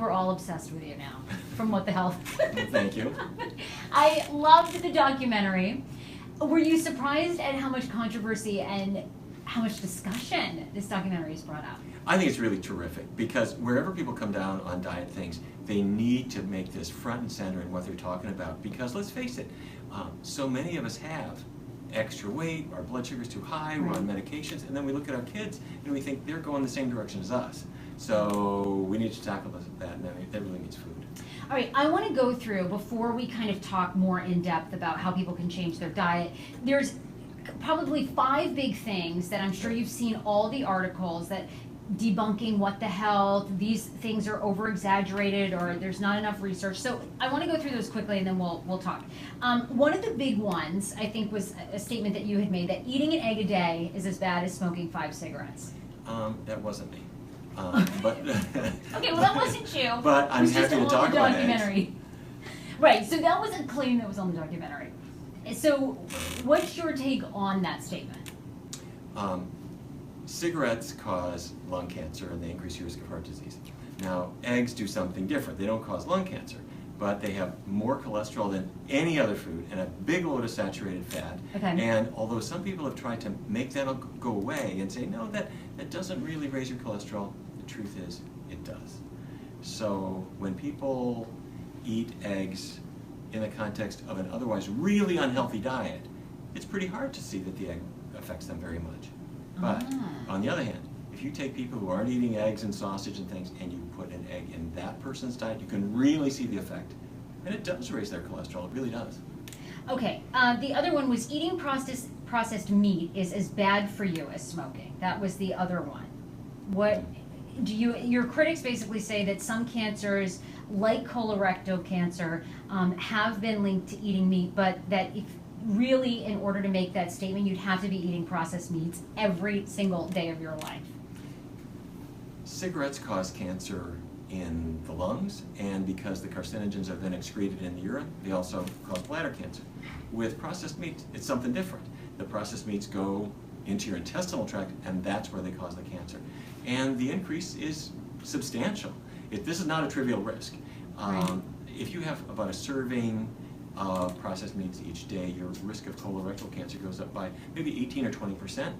we're all obsessed with you now, from What the Health. Well, thank you. I loved the documentary. Were you surprised at how much controversy and how much discussion this documentary has brought up? I think it's really terrific because wherever people come down on diet things, they need to make this front and center in what they're talking about because let's face it, so many of us have extra weight, our blood sugar's too high, we're on medications, and then we look at our kids and we think they're going the same direction as us. So we need to tackle that, and that really needs food. All right, I want to go through, before we kind of talk more in depth about how people can change their diet, there's probably 5 big things that I'm sure you've seen all the articles that debunking What the Health, these things are over-exaggerated or there's not enough research. So I want to go through those quickly and then we'll talk. One of the big ones, I think, was a statement that you had made that eating an egg a day is as bad as smoking 5 cigarettes. That wasn't me. But okay, well that wasn't you. But I'm happy to talk about it. Right, so that was a claim that was on the documentary. So what's your take on that statement? Cigarettes cause lung cancer and they increase your risk of heart disease. Now, eggs do something different. They don't cause lung cancer, but they have more cholesterol than any other food and a big load of saturated fat. Okay. And although some people have tried to make that go away and say, no, that doesn't really raise your cholesterol, the truth is it does. So when people eat eggs in the context of an otherwise really unhealthy diet, it's pretty hard to see that the egg affects them very much. But on the other hand, if you take people who aren't eating eggs and sausage and things and you put an egg in that person's diet, you can really see the effect. And it does raise their cholesterol, it really does. Okay, the other one was eating processed meat is as bad for you as smoking. That was the other one. What do your critics basically say that some cancers, like colorectal cancer, have been linked to eating meat, but that if really, in order to make that statement, you'd have to be eating processed meats every single day of your life. Cigarettes cause cancer in the lungs, and because the carcinogens are then excreted in the urine, they also cause bladder cancer. With processed meats, it's something different. The processed meats go into your intestinal tract, and that's where they cause the cancer. And the increase is substantial. This is not a trivial risk. If you have about a serving of processed meats each day, your risk of colorectal cancer goes up by maybe 18 or 20%.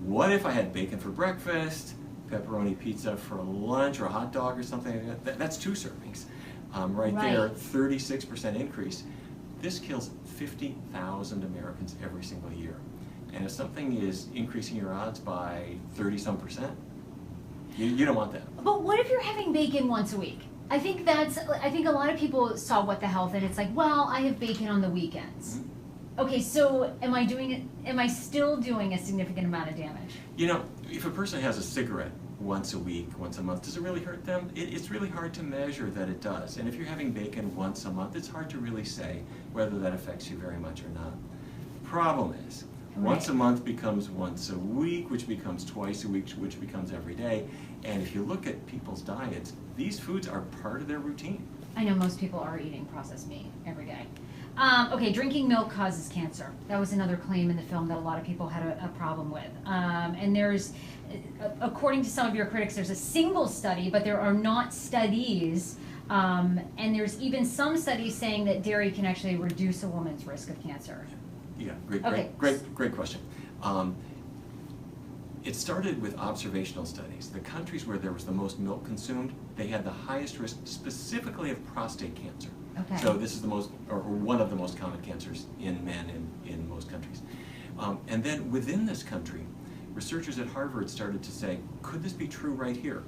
What if I had bacon for breakfast, pepperoni pizza for lunch, or a hot dog or something like that? That's 2 servings. Right there, 36% increase. This kills 50,000 Americans every single year. And if something is increasing your odds by 30-some%, you don't want that. But what if you're having bacon once a week? I think a lot of people saw What the Health and it's like, well, I have bacon on the weekends. Mm-hmm. Okay, so am I still doing a significant amount of damage? You know, if a person has a cigarette once a week, once a month, does it really hurt them? It's really hard to measure that it does. And if you're having bacon once a month, it's hard to really say whether that affects you very much or not. Problem is, once a month becomes once a week, which becomes twice a week, which becomes every day. And if you look at people's diets, these foods are part of their routine. I know most people are eating processed meat every day. Okay, drinking milk causes cancer. That was another claim in the film that a lot of people had a problem with. And there's, according to some of your critics, there's a single study, but there are not studies. And there's even some studies saying that dairy can actually reduce a woman's risk of cancer. Yeah, great question. It started with observational studies. The countries where there was the most milk consumed, they had the highest risk specifically of prostate cancer. Okay. So this is the most, or one of the most common cancers in men in most countries. And then within this country, researchers at Harvard started to say, could this be true right here?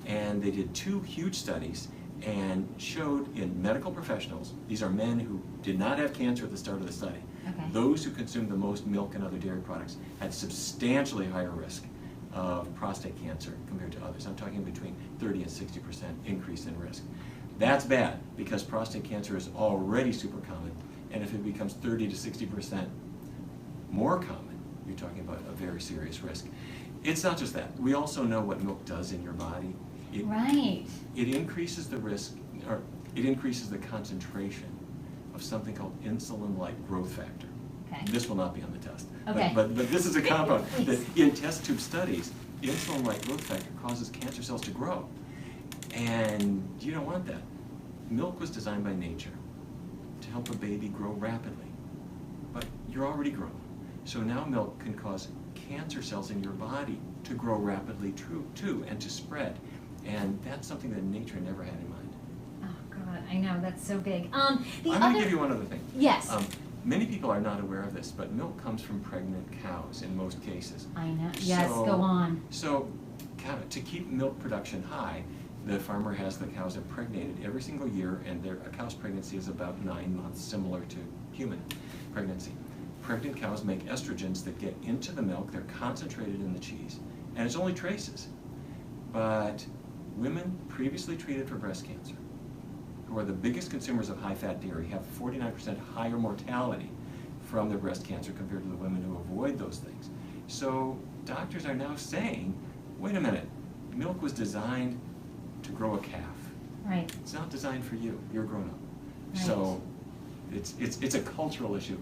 And they did 2 huge studies and showed in medical professionals, these are men who did not have cancer at the start of the study, those who consumed the most milk and other dairy products had substantially higher risk of prostate cancer compared to others. I'm talking between 30 and 60% increase in risk. That's bad because prostate cancer is already super common, and if it becomes 30 to 60% more common, you're talking about a very serious risk. It's not just that. We also know what milk does in your body. It increases the risk, or it increases the concentration of something called insulin-like growth factor. Okay. This will not be on the test. Okay. But this is a compound that in test tube studies, insulin-like growth factor causes cancer cells to grow. And you don't want that. Milk was designed by nature to help a baby grow rapidly. But you're already grown. So now milk can cause cancer cells in your body to grow rapidly too, and to spread. And that's something that nature never had in mind. Oh God, I know, that's so big. I'm going to give you one other thing. Yes. Many people are not aware of this, but milk comes from pregnant cows in most cases. I know. Yes, go on. So to keep milk production high, the farmer has the cows impregnated every single year, and a cow's pregnancy is about 9 months, similar to human pregnancy. Pregnant cows make estrogens that get into the milk. They're concentrated in the cheese, and it's only traces. But women previously treated for breast cancer, who are the biggest consumers of high-fat dairy, have 49% higher mortality from their breast cancer compared to the women who avoid those things. So doctors are now saying, wait a minute, milk was designed to grow a calf. Right. It's not designed for you. You're grown up. Right. So it's a cultural issue.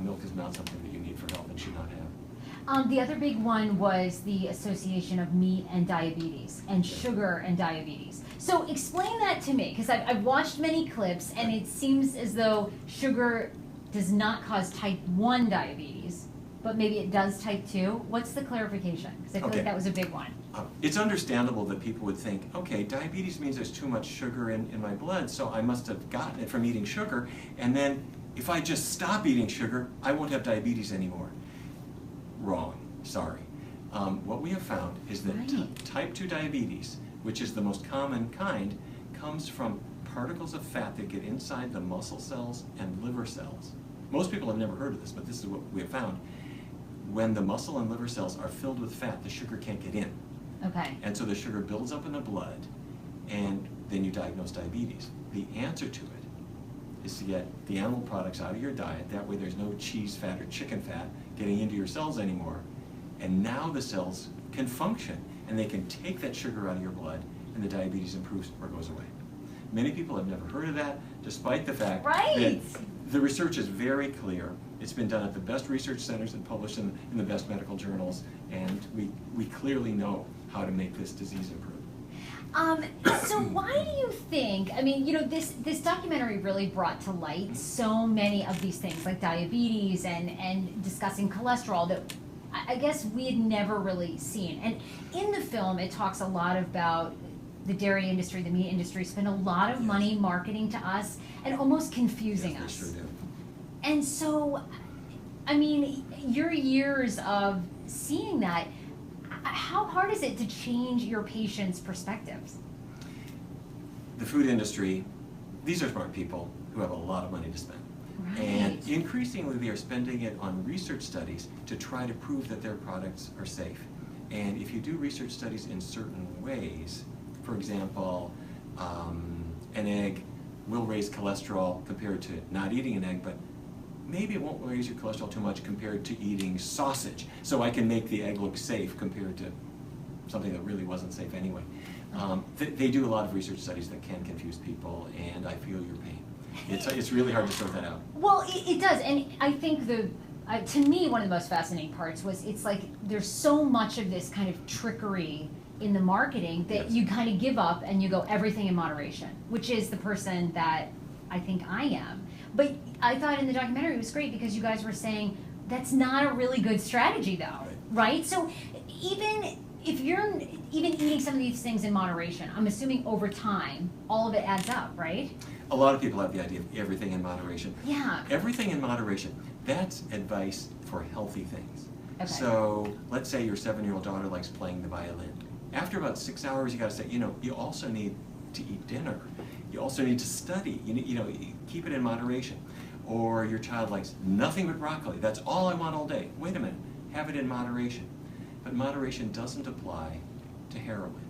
Milk is not something that you need for health and should not have. The other big one was the association of meat and diabetes, and sugar and diabetes. So explain that to me, because I've watched many clips, and it seems as though sugar does not cause type 1 diabetes, but maybe it does type 2. What's the clarification? Because I feel like that was a big one. It's understandable that people would think, okay, diabetes means there's too much sugar in my blood, so I must have gotten it from eating sugar, and then if I just stop eating sugar, I won't have diabetes anymore. Wrong. Sorry. What we have found is that type 2 diabetes, which is the most common kind, comes from particles of fat that get inside the muscle cells and liver cells. Most people have never heard of this, but this is what we have found. When the muscle and liver cells are filled with fat, the sugar can't get in. Okay. And so the sugar builds up in the blood, and then you diagnose diabetes. The answer to it is to get the animal products out of your diet. That way there's no cheese fat or chicken fat getting into your cells anymore. And now the cells can function, and they can take that sugar out of your blood, and the diabetes improves or goes away. Many people have never heard of that, despite the fact that the research is very clear. It's been done at the best research centers and published in the best medical journals, and we clearly know how to make this disease improve. So why do you think, I mean, you know, this documentary really brought to light so many of these things, like diabetes and discussing cholesterol, that I guess we had never really seen. And in the film, it talks a lot about the dairy industry, the meat industry, spend a lot of money marketing to us and almost confusing us. They sure do. And so, I mean, your years of seeing that, how hard is it to change your patients' perspectives? The food industry, these are smart people who have a lot of money to spend. Right. And increasingly they are spending it on research studies to try to prove that their products are safe. And if you do research studies in certain ways, for example, an egg will raise cholesterol compared to not eating an egg, but maybe it won't raise your cholesterol too much compared to eating sausage. So I can make the egg look safe compared to something that really wasn't safe anyway. They do a lot of research studies that can confuse people, and I feel your pain. It's really hard to sort that out. Well, it does, and I think to me, one of the most fascinating parts was it's like there's so much of this kind of trickery in the marketing that you kind of give up and you go everything in moderation, which is the person that I think I am. But I thought in the documentary it was great because you guys were saying that's not a really good strategy though, right? So even if you're eating some of these things in moderation, I'm assuming over time, all of it adds up, right? A lot of people have the idea of everything in moderation. Yeah. Everything in moderation, that's advice for healthy things. Okay. So let's say your 7-year-old daughter likes playing the violin. After about 6 hours, you got to say, you also need to eat dinner. You also need to study. Keep it in moderation. Or your child likes nothing but broccoli. That's all I want all day. Wait a minute. Have it in moderation. But moderation doesn't apply to heroin,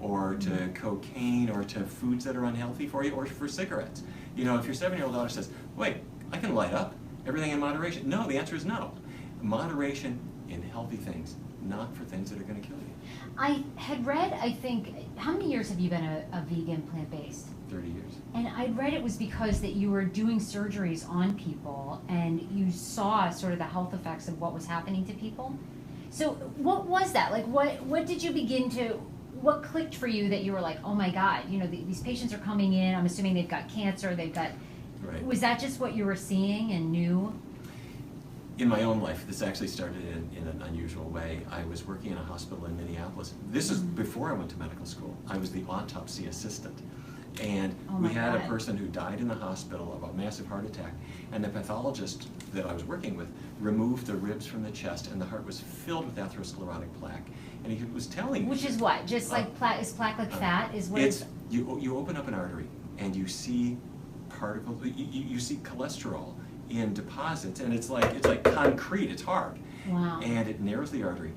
or to cocaine, or to foods that are unhealthy for you, or for cigarettes. If your 7-year-old daughter says, wait, I can light up, everything in moderation. No, the answer is no. Moderation in healthy things, not for things that are going to kill you. I had read, I think, how many years have you been a vegan, plant-based? 30 years. And I'd read it was because that you were doing surgeries on people and you saw sort of the health effects of what was happening to people. So what was that? Like, what did you begin to, what clicked for you that you were like, oh my God, you know, these patients are coming in, I'm assuming they've got cancer, they've got, Right. was that just what you were seeing and knew? In my own life, this actually started in an unusual way. I was working in a hospital in Minneapolis. This is before I went to medical school. I was the autopsy assistant. And we had a person who died in the hospital of a massive heart attack, and the pathologist that I was working with removed the ribs from the chest, and the heart was filled with atherosclerotic plaque. And he was telling me... Which is what? Just like plaque, is plaque like fat? Is what it's, you open up an artery, and you see particles, you see cholesterol in deposits, and it's like concrete, it's hard. Wow. And it narrows the artery.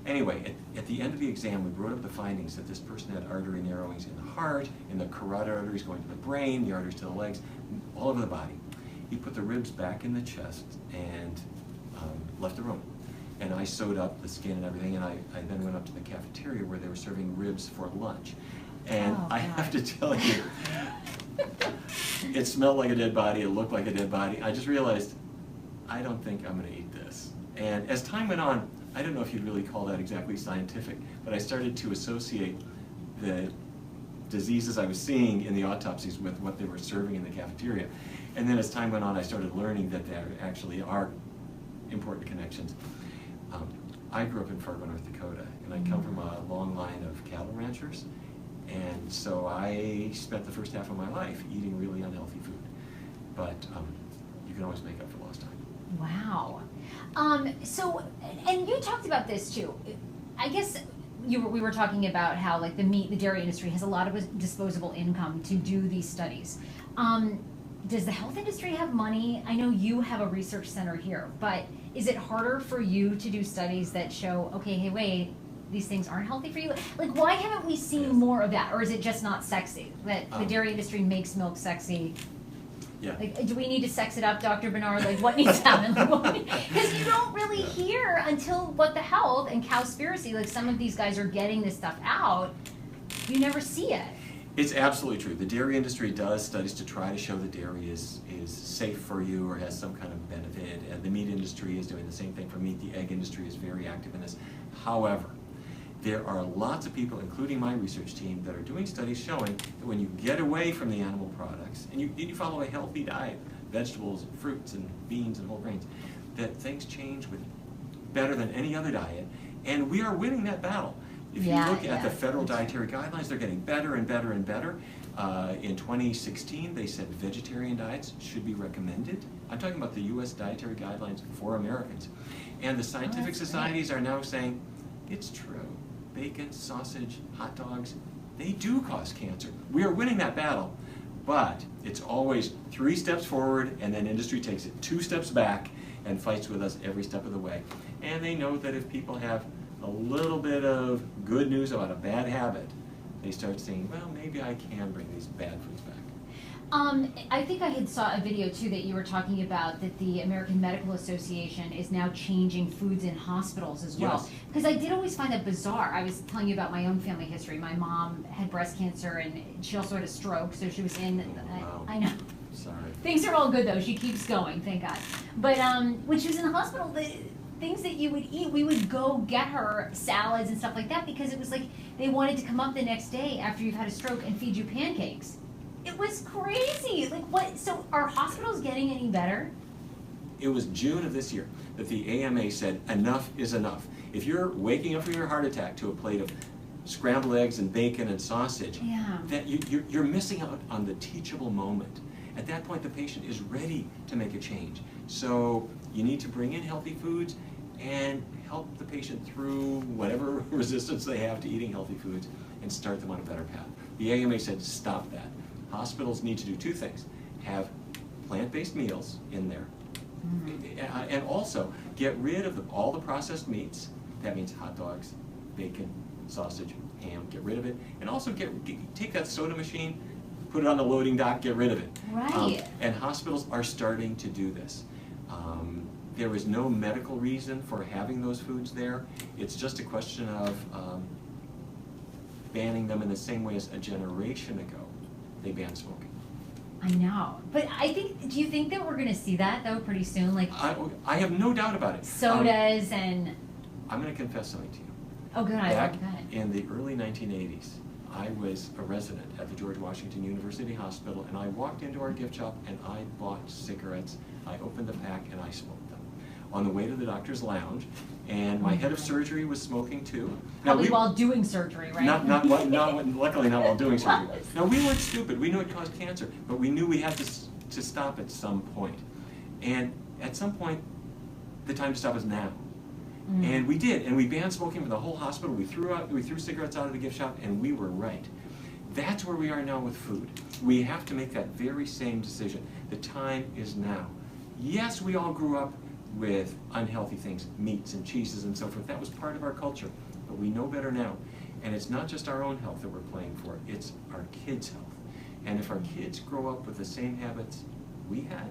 Anyway, at the end of the exam, we wrote up the findings that this person had artery narrowings in the heart, in the carotid arteries going to the brain, the arteries to the legs, all over the body. He put the ribs back in the chest and left the room. And I sewed up the skin and everything, and I then went up to the cafeteria where they were serving ribs for lunch. And I have to tell you, it smelled like a dead body, it looked like a dead body. I just realized, I don't think I'm going to eat this. And as time went on, I don't know if you'd really call that exactly scientific, but I started to associate the diseases I was seeing in the autopsies with what they were serving in the cafeteria. And then as time went on, I started learning that there actually are important connections. I grew up in Fargo, North Dakota, and I come from a long line of cattle ranchers. And so I spent the first half of my life eating really unhealthy food. But you can always make up for lost time. Wow. So, and you talked about this too. I guess we were talking about how like the dairy industry has a lot of disposable income to do these studies. Does the health industry have money? I know you have a research center here, but is it harder for you to do studies that show, okay, hey, wait, these things aren't healthy for you? Like, why haven't we seen more of that? Or is it just not sexy? That the dairy industry makes milk sexy? Yeah. Like, do we need to sex it up, Dr. Barnard? Like, what needs to happen? Because you don't really hear until What the Health and Cowspiracy, like some of these guys are getting this stuff out, you never see it. It's absolutely true. The dairy industry does studies to try to show that dairy is safe for you or has some kind of benefit. And the meat industry is doing the same thing for meat. The egg industry is very active in this. However, there are lots of people, including my research team, that are doing studies showing that when you get away from the animal products and you follow a healthy diet, vegetables, fruits, and beans, and whole grains, that things change with better than any other diet. And we are winning that battle. If you look at the federal dietary guidelines, they're getting better and better and better. In 2016, they said vegetarian diets should be recommended. I'm talking about the U.S. dietary guidelines for Americans. And the scientific societies are now saying, it's true. Bacon, sausage, hot dogs, they do cause cancer. We are winning that battle, but it's always 3 steps forward, and then industry takes it 2 steps back and fights with us every step of the way. And they know that if people have a little bit of good news about a bad habit, they start saying, well, maybe I can bring these bad foods back. I think I had saw a video too that you were talking about that the American Medical Association is now changing foods in hospitals as well. Yes. Because I did always find that bizarre. I was telling you about my own family history. My mom had breast cancer and she also had a stroke, so she was in. Wow. I know. Sorry. Things are all good though. She keeps going, thank God. But when she was in the hospital, the things that you would eat, we would go get her salads and stuff like that because it was like they wanted to come up the next day after you've had a stroke and feed you pancakes. It was crazy. Like what? So are hospitals getting any better? It was June of this year that the AMA said enough is enough. If you're waking up from your heart attack to a plate of scrambled eggs and bacon and sausage, that you're missing out on the teachable moment. At that point, the patient is ready to make a change. So you need to bring in healthy foods and help the patient through whatever resistance they have to eating healthy foods and start them on a better path. The AMA said stop that. Hospitals need to do 2 things. Have plant-based meals in there. And also get rid of all the processed meats. That means hot dogs, bacon, sausage, ham, get rid of it. And also take that soda machine, put it on the loading dock, get rid of it. Right. And hospitals are starting to do this. There is no medical reason for having those foods there. It's just a question of banning them in the same way as a generation ago they banned smoking. I know, but I think. Do you think that we're going to see that though pretty soon? Like I have no doubt about it. Sodas and. I'm going to confess something to you. Oh, good. I Back love that. in the early 1980s, I was a resident at the George Washington University Hospital, and I walked into our gift shop and I bought cigarettes. I opened the pack and I smoked them. On the way to the doctor's lounge, and my head of surgery was smoking too. Probably while doing surgery, right? Luckily not while doing surgery. Now, we weren't stupid. We knew it caused cancer, but we knew we had to stop at some point. And at some point, the time to stop is now. And we did, and we banned smoking for the whole hospital. We threw cigarettes out of the gift shop, and we were right. That's where we are now with food. We have to make that very same decision. The time is now. Yes, we all grew up with unhealthy things, meats and cheeses and so forth. That was part of our culture, but we know better now. And it's not just our own health that we're playing for, it's our kids' health. And if our kids grow up with the same habits we had,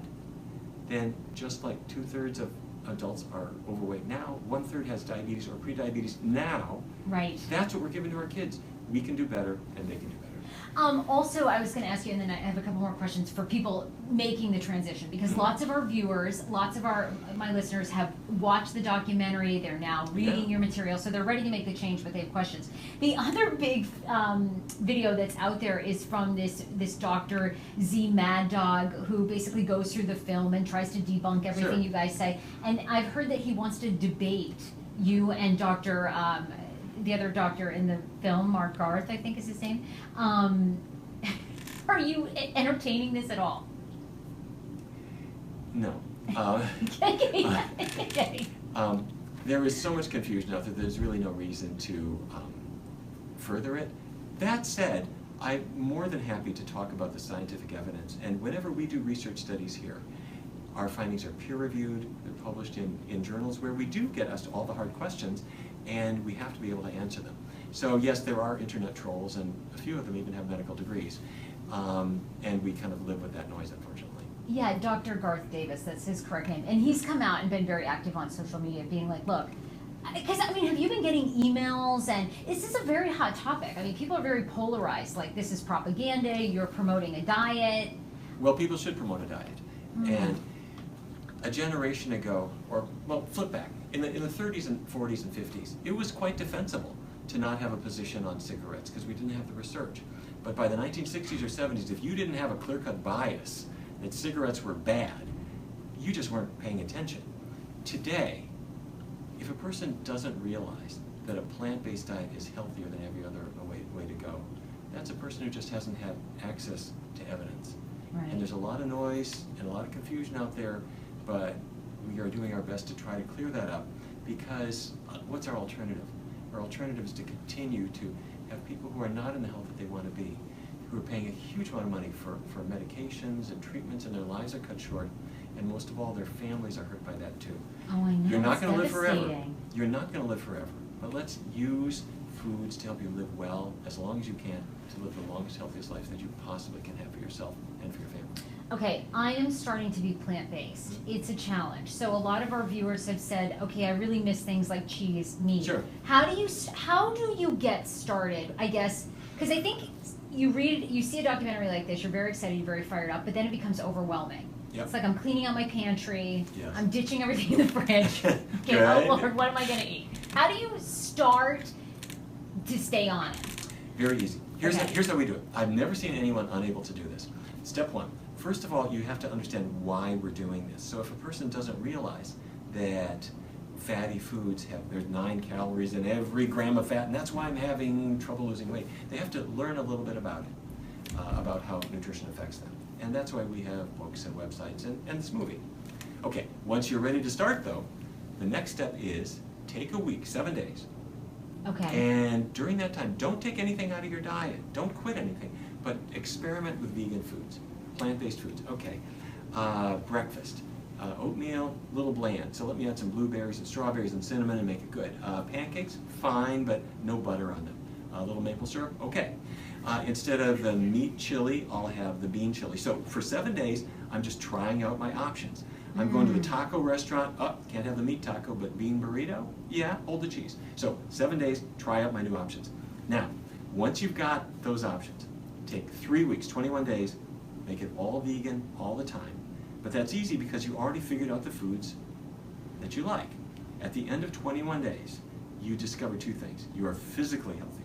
then just like 2/3 of adults are overweight now, 1/3 has diabetes or prediabetes now. Right. That's what we're giving to our kids. We can do better, and they can do better. Also, I was going to ask you, and then I have a couple more questions for people making the transition, because lots of our viewers, lots of my listeners have watched the documentary. They're now reading your material, so they're ready to make the change, but they have questions. The other big video that's out there is from this Dr. Z Mad Dog, who basically goes through the film and tries to debunk everything you guys say. And I've heard that he wants to debate you and Dr. The other doctor in the film, Mark Garth, I think is his name. Are you entertaining this at all? No. There is so much confusion out there, there's really no reason to further it. That said, I'm more than happy to talk about the scientific evidence, and whenever we do research studies here, our findings are peer-reviewed, they're published in journals where we do get asked all the hard questions, and we have to be able to answer them. So yes, there are internet trolls, and a few of them even have medical degrees, and we kind of live with that noise, unfortunately. Yeah, Dr. Garth Davis, that's his correct name, and he's come out and been very active on social media, being like, look, because, I mean, have you been getting emails, and is this a very hot topic? I mean, people are very polarized, like, this is propaganda, you're promoting a diet. Well, people should promote a diet, and a generation ago, flip back, in the 30s and 40s and 50s, it was quite defensible to not have a position on cigarettes because we didn't have the research. But by the 1960s or 70s, if you didn't have a clear-cut bias that cigarettes were bad, you just weren't paying attention. Today, if a person doesn't realize that a plant-based diet is healthier than every other way to go, that's a person who just hasn't had access to evidence. Right. And there's a lot of noise and a lot of confusion out there, but we are doing our best to try to clear that up, because what's our alternative? Our alternative is to continue to have people who are not in the health that they want to be, who are paying a huge amount of money for medications and treatments, and their lives are cut short, and most of all, their families are hurt by that too. Oh, I know. You're not going to live forever. Devastating. You're not going to live forever, but let's use foods to help you live well as long as you can, to live the longest, healthiest life that you possibly can have for yourself and for your family. Okay, I am starting to be plant-based. It's a challenge. So a lot of our viewers have said, okay, I really miss things like cheese, meat. Sure. How do you get started, I guess? Because I think you see a documentary like this, you're very excited, you're very fired up, but then it becomes overwhelming. Yep. It's like I'm cleaning out my pantry, Yes. I'm ditching everything in the fridge. Okay, Good. oh Lord, what am I going to eat? How do you start to stay on it? Very easy. Here's how we do it. I've never seen anyone unable to do this. Step one. First of all, you have to understand why we're doing this. So if a person doesn't realize that fatty foods there's 9 calories in every gram of fat, and that's why I'm having trouble losing weight, they have to learn a little bit about it, about how nutrition affects them. And that's why we have books and websites and this movie. Okay, once you're ready to start though, the next step is take a week, 7 days. Okay. And during that time, don't take anything out of your diet. Don't quit anything, but experiment with vegan foods. Plant-based foods, okay. Breakfast, oatmeal, a little bland. So let me add some blueberries and strawberries and cinnamon and make it good. Pancakes, fine, but no butter on them. A little maple syrup, okay. Instead of the meat chili, I'll have the bean chili. So for 7 days, I'm just trying out my options. I'm going to the taco restaurant, can't have the meat taco, but bean burrito? Yeah, hold the cheese. So 7 days, try out my new options. Now, once you've got those options, take 3 weeks, 21 days, make it all vegan all the time. But that's easy because you already figured out the foods that you like. At the end of 21 days, you discover two things. You are physically healthier.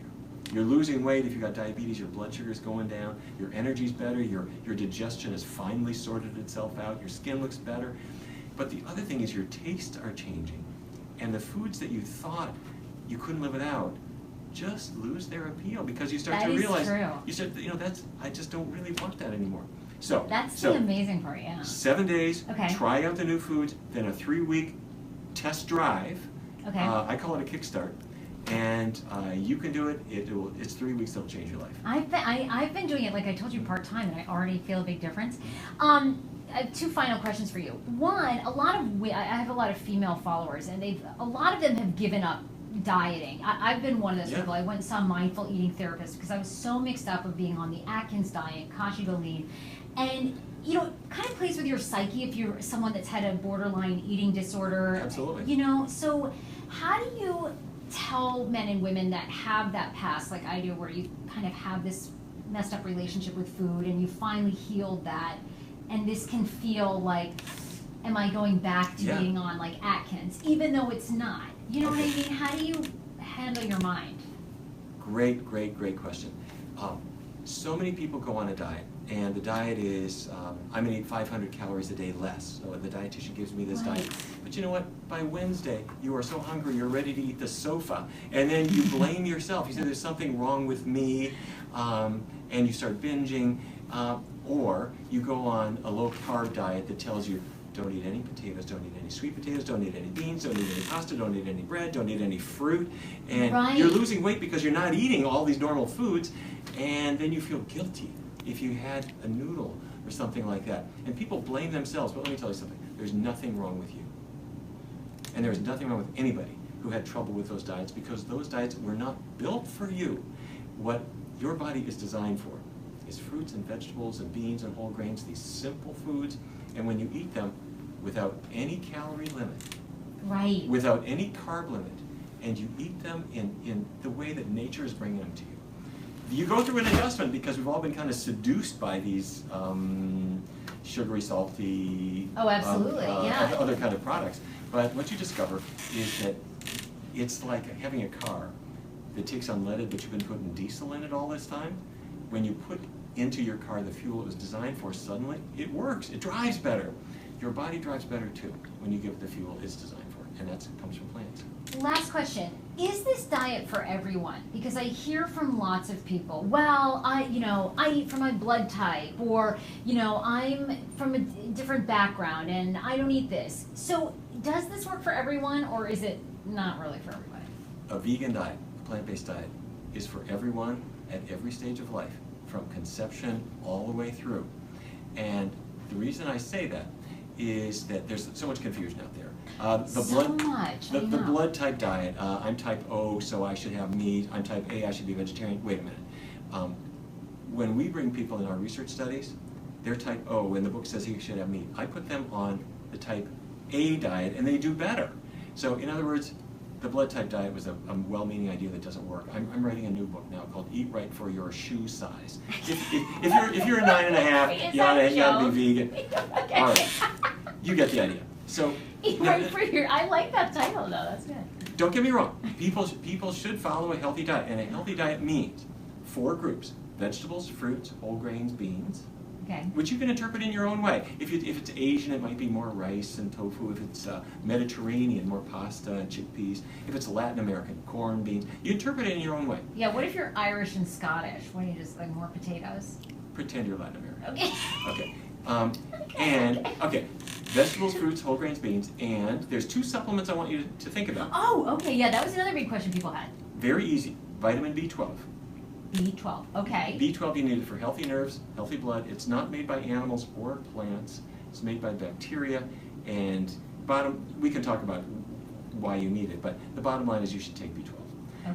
You're losing weight. If you've got diabetes, your blood sugar is going down, your energy's better, your digestion has finally sorted itself out, your skin looks better. But the other thing is your tastes are changing, and the foods that you thought you couldn't live without just lose their appeal because you start to realize, you start, I just don't really want that anymore. So that's the amazing part, yeah. 7 days, try out the new foods, then a 3-week test drive. Okay. I call it a kickstart. And you can do it. It's 3 weeks that'll change your life. I've been doing it, like I told you, part-time, and I already feel a big difference. I have 2 final questions for you. One, I have a lot of female followers, and a lot of them have given up dieting. I've been one of those people. I went and saw a mindful eating therapist because I was so mixed up of being on the Atkins diet, Kashigo lean, and it kind of plays with your psyche if you're someone that's had a borderline eating disorder. Absolutely. So how do you tell men and women that have that past, like I do, where you kind of have this messed up relationship with food and you finally healed that, and this can feel like, am I going back to being on like Atkins, even though it's not? You know what I mean? How do you handle your mind? Great question. So many people go on a diet, and the diet is, I'm going to eat 500 calories a day less. So the dietitian gives me this diet. But you know what? By Wednesday, you are so hungry, you're ready to eat the sofa. And then you blame yourself. You say, there's something wrong with me, and you start binging. Or you go on a low-carb diet that tells you, don't eat any potatoes, don't eat any sweet potatoes, don't eat any beans, don't eat any pasta, don't eat any bread, don't eat any fruit. And you're losing weight because you're not eating all these normal foods. And then you feel guilty if you had a noodle or something like that. And people blame themselves, but let me tell you something. There's nothing wrong with you. And there's nothing wrong with anybody who had trouble with those diets, because those diets were not built for you. What your body is designed for is fruits and vegetables and beans and whole grains, these simple foods. And when you eat them without any calorie limit, without any carb limit, and you eat them in the way that nature is bringing them to you, you go through an adjustment because we've all been kind of seduced by these sugary, salty, other kind of products. But what you discover is that it's like having a car that takes unleaded, but you've been putting diesel in it all this time. When you put into your car the fuel it was designed for, suddenly it works. It drives better. Your body drives better too when you give it the fuel it's designed for, and that comes from plants. Last question. Is this diet for everyone? Because I hear from lots of people, well, I eat for my blood type, or, I'm from a different background and I don't eat this. So does this work for everyone, or is it not really for everybody? A vegan diet, a plant-based diet, is for everyone at every stage of life, from conception all the way through. And the reason I say that is that there's so much confusion out there. The blood type diet, I'm type O, so I should have meat. I'm type A, I should be vegetarian. Wait a minute. When we bring people in our research studies, they're type O, and the book says he should have meat. I put them on the type A diet, and they do better. So in other words, the blood type diet was a well-meaning idea that doesn't work. I'm writing a new book now called Eat Right for Your Shoe Size. If you're a 9.5, you ought to be vegan. Okay. All right, you get the idea. So Eat Right for Your. I like that title though. That's good. Don't get me wrong. People should follow a healthy diet, and a healthy diet means 4 groups: vegetables, fruits, whole grains, beans. Okay. Which you can interpret in your own way. If it's Asian, it might be more rice and tofu. If it's Mediterranean, more pasta and chickpeas. If it's Latin American, corn, beans. You interpret it in your own way. Yeah, what if you're Irish and Scottish? What do you just like, more potatoes? Pretend you're Latin American. Okay. Okay. Vegetables, fruits, whole grains, beans, and there's 2 supplements I want you to think about. Oh, okay, yeah, that was another big question people had. Very easy. Vitamin B12. B12, okay. B12 you need it for healthy nerves, healthy blood. It's not made by animals or plants. It's made by bacteria. And we can talk about why you need it, but the bottom line is you should take B12.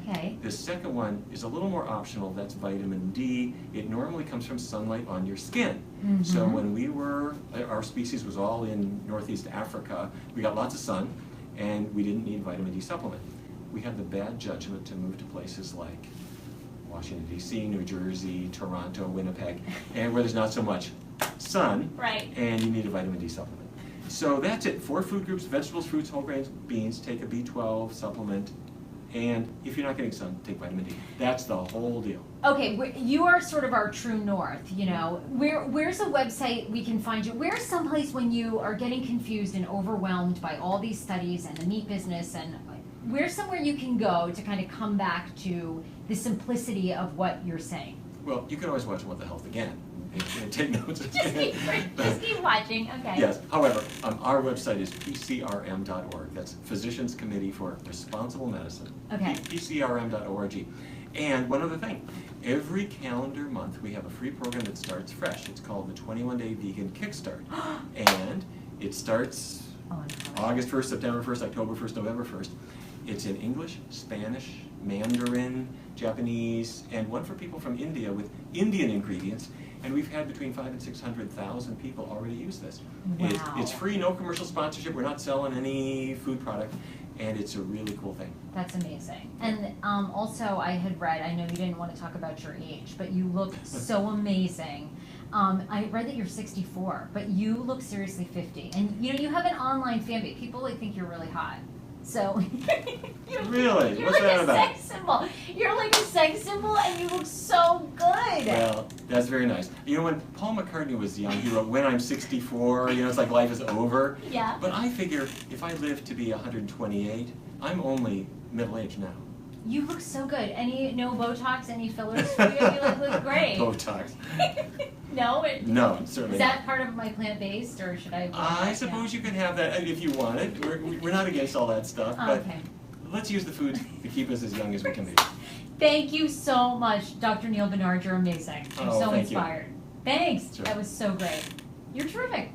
Okay. The second one is a little more optional. That's vitamin D. It normally comes from sunlight on your skin. Mm-hmm. So when our species was all in Northeast Africa, we got lots of sun, and we didn't need vitamin D supplement. We had the bad judgment to move to places like Washington, D.C., New Jersey, Toronto, Winnipeg, and where there's not so much sun, and you need a vitamin D supplement. So that's it. 4 food groups: vegetables, fruits, whole grains, beans. Take a B12 supplement. And if you're not getting sun, take vitamin D. That's the whole deal. Okay, you are sort of our true north, you know. Where's a website we can find you? Where's someplace when you are getting confused and overwhelmed by all these studies and the meat business, and where's somewhere you can go to kind of come back to the simplicity of what you're saying? Well, you can always watch What the Health again. And take notes. just keep watching, okay. Yes, however, our website is pcrm.org. That's Physicians Committee for Responsible Medicine. Okay. pcrm.org. And one other thing, every calendar month we have a free program that starts fresh. It's called the 21-Day Vegan Kickstart. And it starts August 1st, September 1st, October 1st, November 1st. It's in English, Spanish, Mandarin, Japanese, and one for people from India with Indian ingredients. And we've had between 500,000 and 600,000 people already use this. Wow. It's free, no commercial sponsorship. We're not selling any food product, and it's a really cool thing. That's amazing. And also, I had read, I know you didn't want to talk about your age, but you look so amazing. I read that you're 64, but you look seriously 50. And you know, you have an online fan base. People think you're really hot. So Really? You're What's like that a about? sex symbol. You're like a sex symbol, and you look so good. Well, that's very nice. You know, when Paul McCartney was young, he wrote, "When I'm 64, you know, it's like life is over." Yeah. But I figure if I live to be 128, I'm only middle-aged now. You look so good. No Botox, any fillers for you? You look great. Botox. No? No, certainly Is that part of my plant-based, or should I? I suppose you can have that if you want it. We're not against all that stuff, but Okay. let's use the food to keep us as young as we can be. Thank you so much, Dr. Neal Barnard. You're amazing. I'm Oh, so thank you. inspired. Thanks. Sure. That was so great. You're terrific.